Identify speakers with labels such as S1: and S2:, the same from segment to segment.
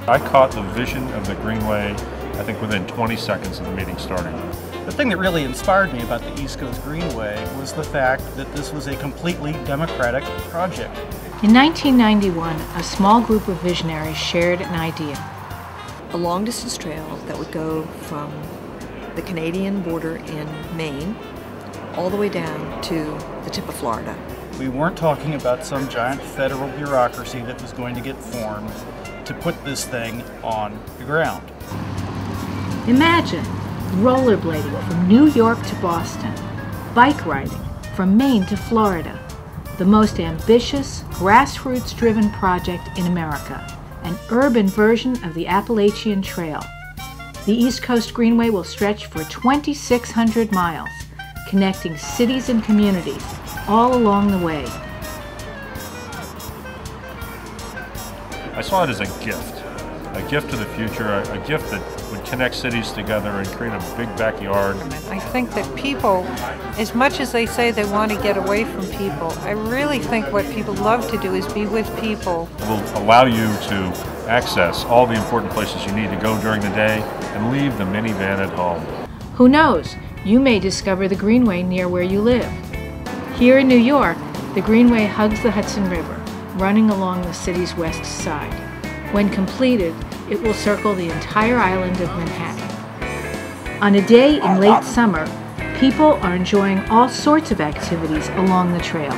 S1: I caught the vision of the Greenway, I think, within 20 seconds of the meeting starting.
S2: The thing that really inspired me about the East Coast Greenway was the fact that this was a completely democratic project.
S3: In 1991, a small group of visionaries shared an idea.
S4: A long-distance trail that would go from the Canadian border in Maine all the way down to the tip of Florida.
S2: We weren't talking about some giant federal bureaucracy that was going to get formed to put this thing on the ground.
S3: Imagine rollerblading from New York to Boston, bike riding from Maine to Florida, the most ambitious, grassroots-driven project in America, an urban version of the Appalachian Trail. The East Coast Greenway will stretch for 2,600 miles, connecting cities and communities all along the way.
S1: I saw it as a gift to the future, a gift that would connect cities together and create a big backyard.
S5: I think that people, as much as they say they want to get away from people, I really think what people love to do is be with people.
S1: It will allow you to access all the important places you need to go during the day and leave the minivan at home.
S3: Who knows? You may discover the Greenway near where you live. Here in New York, the Greenway hugs the Hudson River, running along the city's west side. When completed, it will circle the entire island of Manhattan. On a day in late summer, people are enjoying all sorts of activities along the trail.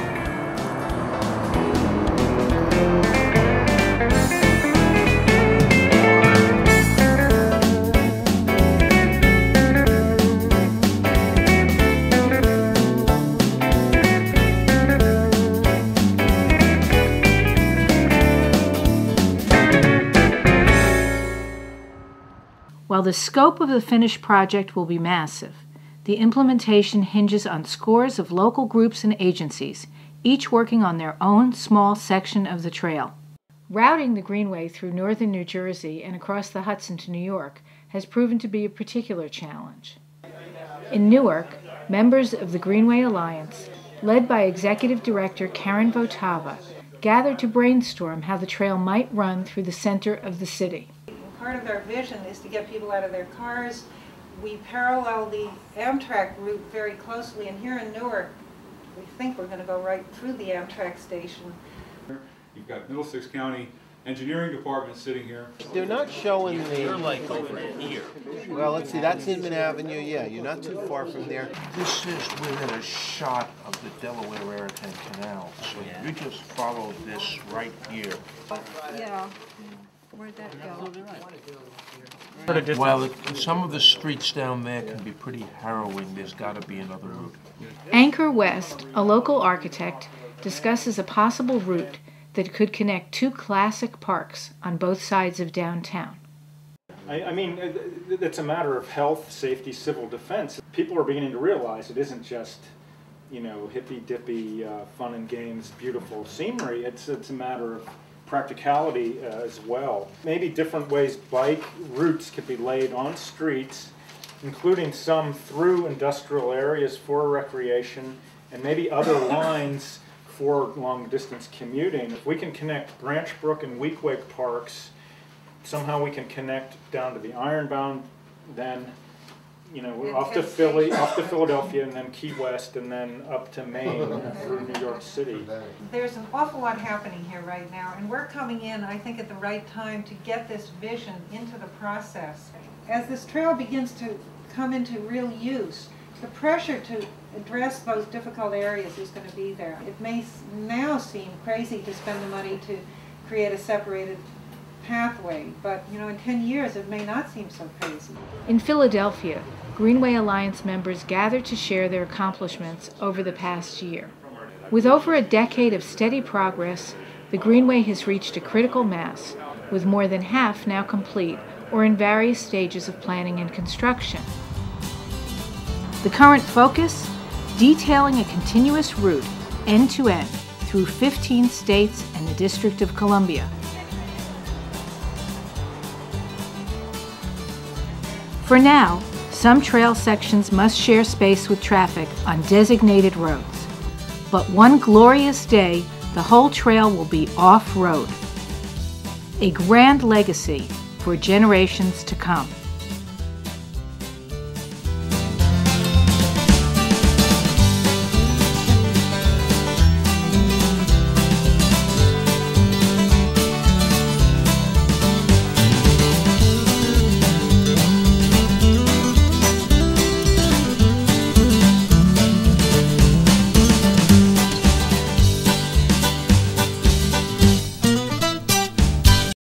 S3: While the scope of the finished project will be massive, the implementation hinges on scores of local groups and agencies, each working on their own small section of the trail. Routing the Greenway through northern New Jersey and across the Hudson to New York has proven to be a particular challenge. In Newark, members of the Greenway Alliance, led by Executive Director Karen Votava, gathered to brainstorm how the trail might run through the center of the city.
S5: Part of our vision is to get people out of their cars. We parallel the Amtrak route very closely, and here in Newark, we think we're going to go right through the Amtrak station.
S6: You've got Middlesex County Engineering Department sitting here.
S7: They're not showing the...
S8: They're like over here.
S7: Well, let's see, that's Inman Avenue, yeah, you're not too far from there.
S8: This is within a shot of the Delaware Raritan Canal, so you just follow this right here.
S5: Yeah. Where'd that go?
S8: Well, some of the streets down there can be pretty harrowing. There's got to be another route.
S3: Anchor West, a local architect, discusses a possible route that could connect two classic parks on both sides of downtown.
S9: I mean, it's a matter of health, safety, civil defense. People are beginning to realize it isn't just, you know, hippy-dippy, fun and games, beautiful scenery. It's a matter of practicality as well. Maybe different ways bike routes could be laid on streets, including some through industrial areas for recreation, and maybe other lines for long-distance commuting. If we can connect Branch Brook and Weequahic parks, somehow we can connect down to the Ironbound, then, you know, off to Philly, off to Philadelphia, and then Key West, and then up to Maine through New York City.
S5: There's an awful lot happening here right now, and we're coming in, I think, at the right time to get this vision into the process. As this trail begins to come into real use, the pressure to address those difficult areas is going to be there. It may now seem crazy to spend the money to create a separated pathway, but you know, in 10 years it may not seem so crazy.
S3: In Philadelphia, Greenway Alliance members gathered to share their accomplishments over the past year. With over a decade of steady progress, the Greenway has reached a critical mass, with more than half now complete or in various stages of planning and construction. The current focus? Detailing a continuous route, end-to-end, through 15 states and the District of Columbia. For now, some trail sections must share space with traffic on designated roads. But one glorious day, the whole trail will be off-road. a grand legacy for generations to come.